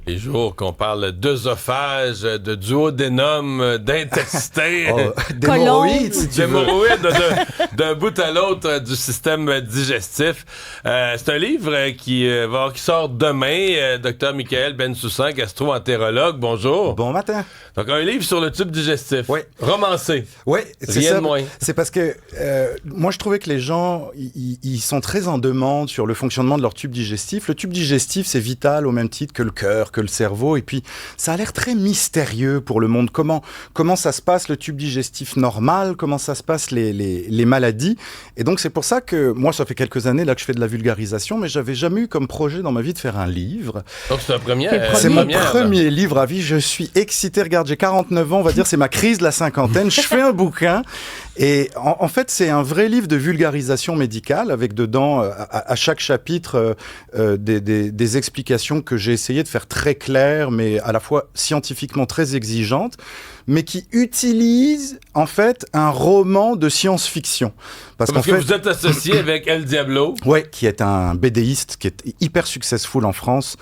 Les jours qu'on parle d'œsophage, de duodénum, d'intestin, d'hémorroïdes, d'un bout à l'autre du système digestif. C'est un livre qui sort demain. Dr Michael Bensoussan, gastro-entérologue. Bonjour. Bon matin. Donc, un livre sur le tube digestif. Oui. Romancé. Oui, c'est Rien ça. de moins. C'est parce que moi, je trouvais que les gens, ils sont très en demande sur le fonctionnement de leur tube digestif. Le tube digestif, c'est vital au même titre que le cœur, que le cerveau. Et puis, ça a l'air très mystérieux pour le monde. Comment ça se passe, le tube digestif normal? Comment ça se passe, les maladies? Et donc, c'est pour ça que moi, ça fait quelques années là que je fais de la vulgarisation, mais j'avais jamais eu comme projet dans ma vie de faire un livre. Donc, c'est un premier. C'est mon premier livre à vie. Je suis excité. Regarde, j'ai 49 ans, on va dire, c'est ma crise de la cinquantaine. Je fais un bouquin. Et en fait, c'est un vrai livre de vulgarisation médicale avec dedans, à chaque chapitre, des explications que j'ai essayé de faire très claires, mais à la fois scientifiquement très exigeantes, mais qui utilisent, en fait, un roman de science-fiction. Parce que vous êtes associé avec El Diablo. Oui, qui est un BDiste qui est hyper successful en France.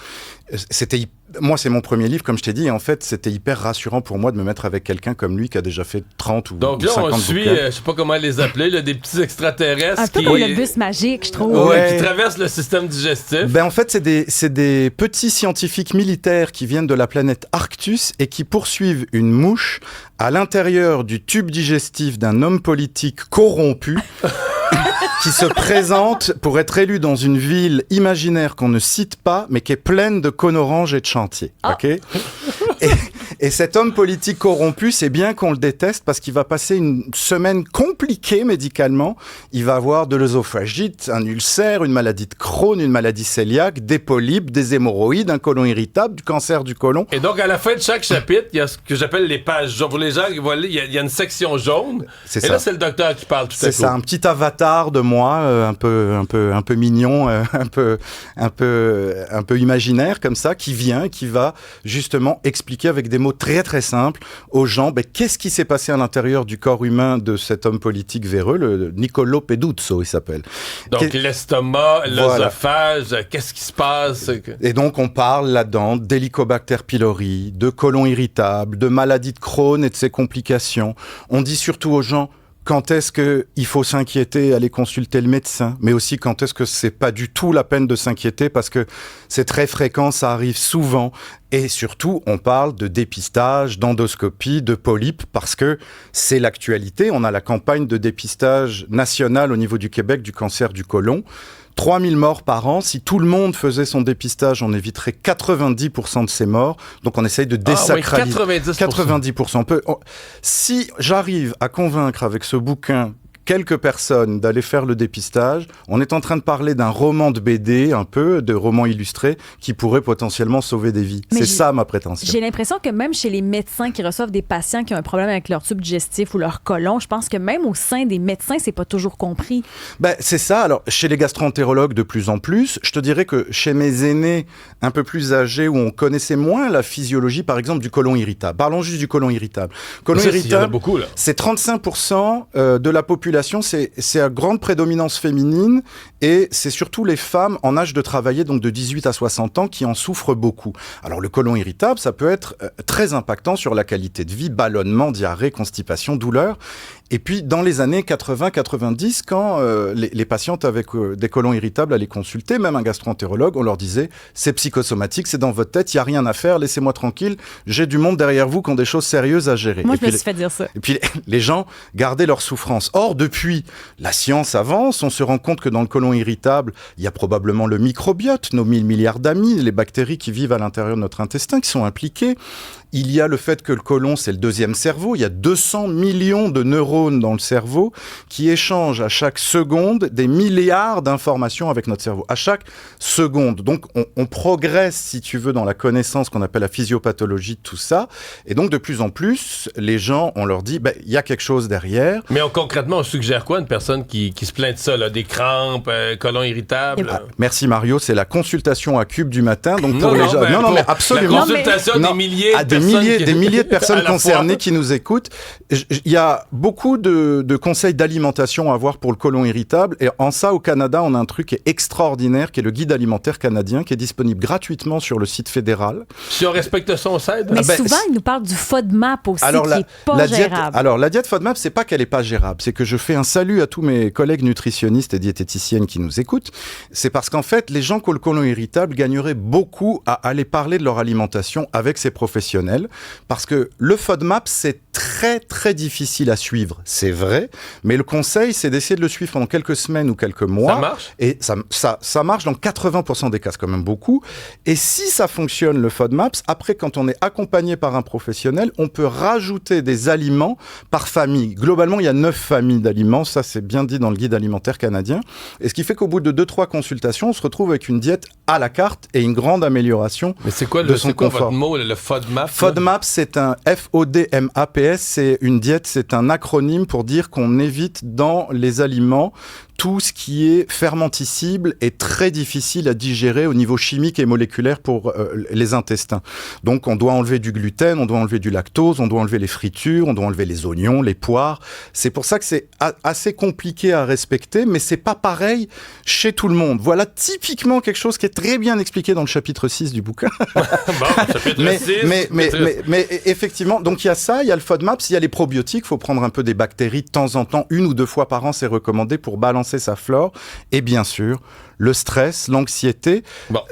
Moi, c'est mon premier livre, comme je t'ai dit, et en fait, c'était hyper rassurant pour moi de me mettre avec quelqu'un comme lui qui a déjà fait 30 ou 50 bouquins. Donc là, on suit, je sais pas comment les appeler, là, des petits extraterrestres un peu comme le bus magique, je trouve. Qui traversent le système digestif. Ben, en fait, c'est des petits scientifiques militaires qui viennent de la planète Arctus et qui poursuivent une mouche à l'intérieur du tube digestif d'un homme politique corrompu qui se présente pour être élu dans une ville imaginaire qu'on ne cite pas, mais qui est pleine de cônes oranges et de chantiers. Okay. Et cet homme politique corrompu, c'est bien qu'on le déteste parce qu'il va passer une semaine compliquée médicalement. Il va avoir de l'œsophagite, un ulcère, une maladie de Crohn, une maladie cœliaque, des polypes, des hémorroïdes, un côlon irritable, du cancer du côlon. Et donc, à la fin de chaque chapitre, il y a ce que j'appelle les pages jaunes. Pour les gens qui voient, il y a une section jaune. C'est et ça. Là, c'est le docteur qui parle tout à coup. C'est ça, un petit avatar de moi, un peu mignon, un peu imaginaire comme ça, qui vient, qui va justement expliquer avec des mots très très simples aux gens qu'est-ce qui s'est passé à l'intérieur du corps humain de cet homme politique véreux, le Niccolò Peduzzo, il s'appelle. Donc l'estomac, l'œsophage, qu'est-ce qui se passe? Et donc on parle là-dedans d'Helicobacter pylori, de côlon irritable, de maladie de Crohn et de ses complications. On dit surtout aux gens quand est-ce qu'il faut s'inquiéter, aller consulter le médecin, mais aussi quand est-ce que c'est pas du tout la peine de s'inquiéter parce que c'est très fréquent, ça arrive souvent. Et surtout, on parle de dépistage, d'endoscopie, de polypes, parce que c'est l'actualité. On a la campagne de dépistage nationale au niveau du Québec du cancer du côlon. 3000 morts par an. Si tout le monde faisait son dépistage, on éviterait 90% de ces morts. Donc on essaye de désacraliser. 90%. Si j'arrive à convaincre avec ce bouquin quelques personnes d'aller faire le dépistage, on est en train de parler d'un roman de BD, un peu, de roman illustré, qui pourrait potentiellement sauver des vies. C'est ça ma prétention. J'ai l'impression que même chez les médecins qui reçoivent des patients qui ont un problème avec leur tube digestif ou leur côlon, je pense que même au sein des médecins, c'est pas toujours compris. C'est ça. Alors, chez les gastro-entérologues, de plus en plus, je te dirais que chez mes aînés un peu plus âgés, où on connaissait moins la physiologie, par exemple, du côlon irritable. Parlons juste du côlon irritable. Côlon irritable, il y en a beaucoup, là. C'est 35% de la population. C'est à grande prédominance féminine et c'est surtout les femmes en âge de travailler, donc de 18 à 60 ans, qui en souffrent beaucoup. Alors le côlon irritable, ça peut être très impactant sur la qualité de vie, ballonnement, diarrhée, constipation, douleur. Et puis dans les années 80-90, quand les patientes avec des côlons irritables allaient consulter, même un gastro-entérologue, on leur disait « c'est psychosomatique, c'est dans votre tête, il n'y a rien à faire, laissez-moi tranquille, j'ai du monde derrière vous qui ont des choses sérieuses à gérer. » Moi, je me suis fait dire ça. Et puis les gens gardaient leur souffrance. Or, depuis, la science avance, on se rend compte que dans le côlon irritable, il y a probablement le microbiote, nos 1000 milliards d'amis, les bactéries qui vivent à l'intérieur de notre intestin qui sont impliquées. Il y a le fait que le côlon, c'est le deuxième cerveau. Il y a 200 millions de neurones dans le cerveau qui échangent à chaque seconde des milliards d'informations avec notre cerveau. À chaque seconde. Donc, on progresse, si tu veux, dans la connaissance qu'on appelle la physiopathologie de tout ça. Et donc, de plus en plus, les gens, on leur dit, il y a quelque chose derrière. Mais concrètement, suggère quoi à une personne qui se plaint de ça, là, des crampes, côlon irritable? Merci Mario, c'est la consultation à Cube du matin. Donc Non, mais absolument. La consultation des milliers de personnes concernées qui nous écoutent. Il y a beaucoup de conseils d'alimentation à avoir pour le côlon irritable. Et en ça, au Canada, on a un truc qui est extraordinaire, qui est le guide alimentaire canadien, qui est disponible gratuitement sur le site fédéral. Si on respecte ça, on s'aide. Mais souvent, il nous parle du FODMAP aussi, qui n'est pas gérable. Alors, la diète FODMAP, c'est pas qu'elle n'est pas gérable. C'est que je fais un salut à tous mes collègues nutritionnistes et diététiciennes qui nous écoutent. C'est parce qu'en fait, les gens qui ont le côlon irritable gagneraient beaucoup à aller parler de leur alimentation avec ces professionnels. Parce que le FODMAP, c'est très, très difficile à suivre. C'est vrai. Mais le conseil, c'est d'essayer de le suivre pendant quelques semaines ou quelques mois. Ça marche? Et ça marche dans 80% des cas, c'est quand même beaucoup. Et si ça fonctionne, le FODMAPS, après, quand on est accompagné par un professionnel, on peut rajouter des aliments par famille. Globalement, il y a 9 familles d'aliments. Ça, c'est bien dit dans le guide alimentaire canadien. Et ce qui fait qu'au bout de 2-3 consultations, on se retrouve avec une diète à la carte et une grande amélioration de son confort. Mais c'est quoi votre mot, le FODMAP? FODMAP, c'est un FODMAPS. C'est une diète, c'est un acronyme pour dire qu'on évite dans les aliments tout ce qui est fermenticible est très difficile à digérer au niveau chimique et moléculaire pour les intestins. Donc on doit enlever du gluten, on doit enlever du lactose, on doit enlever les fritures, on doit enlever les oignons, les poires. C'est pour ça que c'est assez compliqué à respecter, mais c'est pas pareil chez tout le monde. Voilà typiquement quelque chose qui est très bien expliqué dans le chapitre 6 du bouquin. mais effectivement, donc il y a ça, il y a le FODMAPS, il y a les probiotiques, il faut prendre un peu des bactéries de temps en temps, 1 ou 2 fois par an, c'est recommandé pour balancer sa flore, et bien sûr le stress, l'anxiété,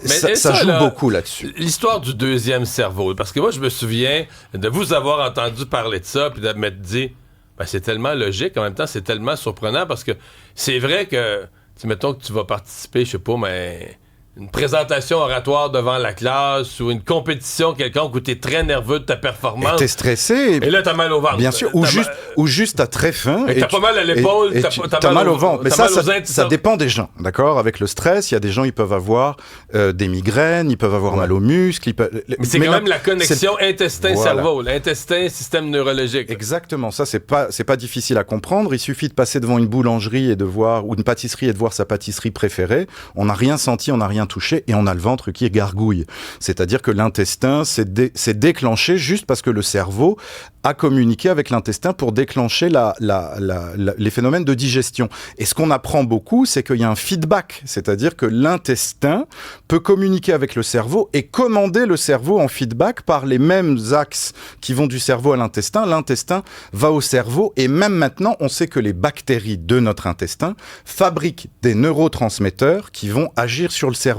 ça joue beaucoup là-dessus. L'histoire du deuxième cerveau, parce que moi je me souviens de vous avoir entendu parler de ça puis de m'être dit c'est tellement logique, en même temps c'est tellement surprenant, parce que c'est vrai que mettons que tu vas participer, je sais pas, mais une présentation oratoire devant la classe ou une compétition quelconque où t'es très nerveux de ta performance. Et t'es stressé. Et là, t'as mal au ventre. Bien sûr. Ou juste t'as très faim. Et t'as pas mal à l'épaule. T'as mal au ventre. Mais ça dépend des gens. D'accord? Avec le stress, il y a des gens, ils peuvent avoir des migraines, ils peuvent avoir mal aux muscles. Mais c'est quand même la connexion intestin-cerveau. L'intestin, système neurologique. Exactement. Ça, c'est pas difficile à comprendre. Il suffit de passer devant une boulangerie ou une pâtisserie et de voir sa pâtisserie préférée. On n'a rien senti, on n'a rien touché et on a le ventre qui gargouille. C'est-à-dire que l'intestin s'est déclenché juste parce que le cerveau a communiqué avec l'intestin pour déclencher les phénomènes de digestion. Et ce qu'on apprend beaucoup, c'est qu'il y a un feedback, c'est-à-dire que l'intestin peut communiquer avec le cerveau et commander le cerveau en feedback par les mêmes axes qui vont du cerveau à l'intestin. L'intestin va au cerveau et même maintenant, on sait que les bactéries de notre intestin fabriquent des neurotransmetteurs qui vont agir sur le cerveau.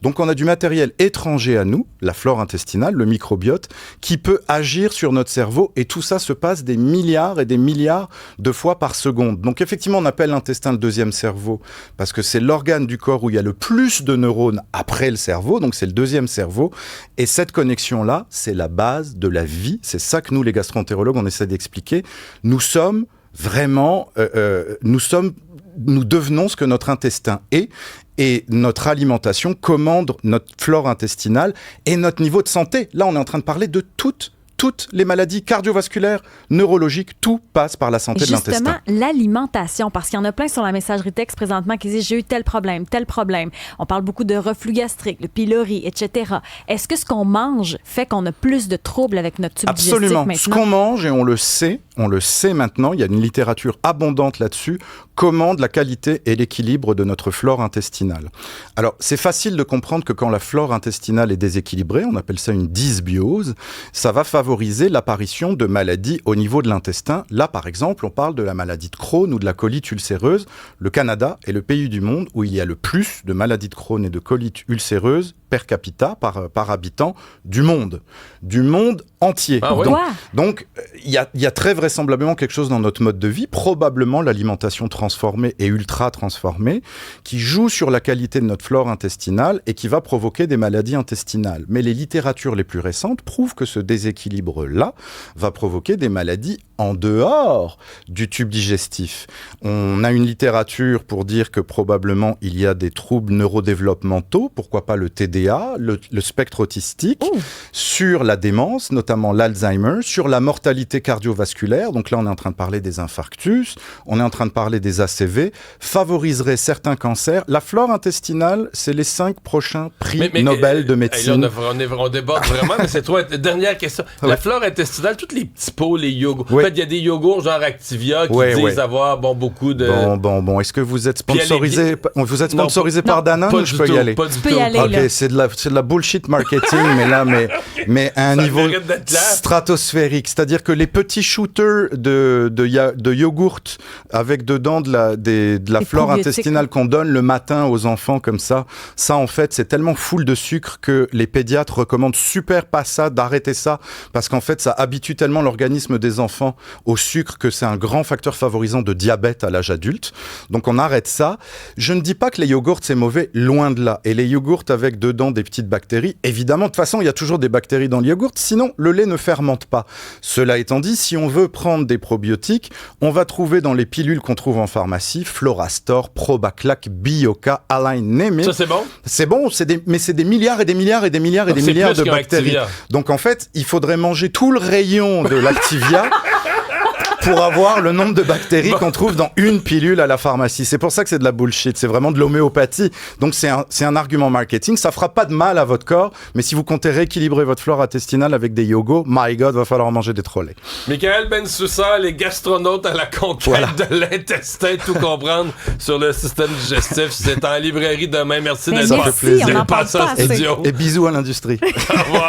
Donc on a du matériel étranger à nous, la flore intestinale, le microbiote, qui peut agir sur notre cerveau et tout ça se passe des milliards et des milliards de fois par seconde. Donc effectivement, on appelle l'intestin le deuxième cerveau parce que c'est l'organe du corps où il y a le plus de neurones après le cerveau, donc c'est le deuxième cerveau. Et cette connexion-là, c'est la base de la vie. C'est ça que nous, les gastro-entérologues, on essaie d'expliquer. Nous sommes vraiment... nous devenons ce que notre intestin est. Et notre alimentation commande notre flore intestinale et notre niveau de santé. Là, on est en train de parler de toutes les maladies cardiovasculaires, neurologiques, tout passe par la santé de l'intestin. Justement, l'alimentation, parce qu'il y en a plein sur la messagerie texte présentement qui disent « j'ai eu tel problème ». On parle beaucoup de reflux gastrique, le pylori, etc. Est-ce que ce qu'on mange fait qu'on a plus de troubles avec notre tube digestif maintenant? Absolument. Ce qu'on mange, et on le sait maintenant, il y a une littérature abondante là-dessus, commande la qualité et l'équilibre de notre flore intestinale. Alors, c'est facile de comprendre que quand la flore intestinale est déséquilibrée, on appelle ça une dysbiose, ça va favoriser l'apparition de maladies au niveau de l'intestin. Là, par exemple, on parle de la maladie de Crohn ou de la colite ulcéreuse. Le Canada est le pays du monde où il y a le plus de maladies de Crohn et de colite ulcéreuse per capita, par habitant, du monde entier. Ah ouais. Donc, il y a très vraisemblablement quelque chose dans notre mode de vie, probablement l'alimentation transformée et ultra transformée, qui joue sur la qualité de notre flore intestinale et qui va provoquer des maladies intestinales. Mais les littératures les plus récentes prouvent que ce déséquilibre-là va provoquer des maladies en dehors du tube digestif. On a une littérature pour dire que probablement il y a des troubles neurodéveloppementaux, pourquoi pas le TDAH, TDA, le spectre autistique, sur la démence, notamment l'Alzheimer, sur la mortalité cardiovasculaire. Donc là, on est en train de parler des infarctus, on est en train de parler des ACV, favoriserait certains cancers. La flore intestinale, c'est les 5 prochains prix Nobel de médecine. Là, on déborde vraiment, mais c'est toi. Dernière question. La flore intestinale, tous les petits pots, les yogourts. En fait, il y a des yogourts genre Activia qui disent avoir beaucoup de... Bon. Est-ce que vous êtes sponsorisé par Danone ou je peux y aller? Pas du tout. Ok, c'est de la bullshit marketing, mais à un niveau stratosphérique. C'est-à-dire que les petits shooters de yogourt avec dedans de la flore intestinale qu'on donne le matin aux enfants comme ça en fait, c'est tellement full de sucre que les pédiatres recommandent super pas ça, d'arrêter ça, parce qu'en fait, ça habitue tellement l'organisme des enfants au sucre que c'est un grand facteur favorisant de diabète à l'âge adulte. Donc on arrête ça. Je ne dis pas que les yogourts c'est mauvais, loin de là. Et les yogourts avec dedans des petites bactéries, évidemment, de toute façon, il y a toujours des bactéries dans le yogourt, sinon le lait ne fermente pas. Cela étant dit, si on veut prendre des probiotiques, on va trouver dans les pilules qu'on trouve en pharmacie, Florastor, Probaclac, Bioca, Align, name it. Ça, c'est bon? C'est bon, mais c'est des milliards et des milliards et des milliards et des milliards de bactéries. Donc en fait, il faudrait manger tout le rayon de l'Activia pour avoir le nombre de bactéries qu'on trouve dans une pilule à la pharmacie. C'est pour ça que c'est de la bullshit, c'est vraiment de l'homéopathie. Donc c'est un argument marketing, ça fera pas de mal à votre corps, mais si vous comptez rééquilibrer votre flore intestinale avec des yogos, my God, va falloir manger des trolley. Michael Bensoussan, les gastronautes à la conquête de l'intestin, tout comprendre sur le système digestif. C'est en librairie demain. Merci d'être passé. Et bisous à l'industrie. Au revoir.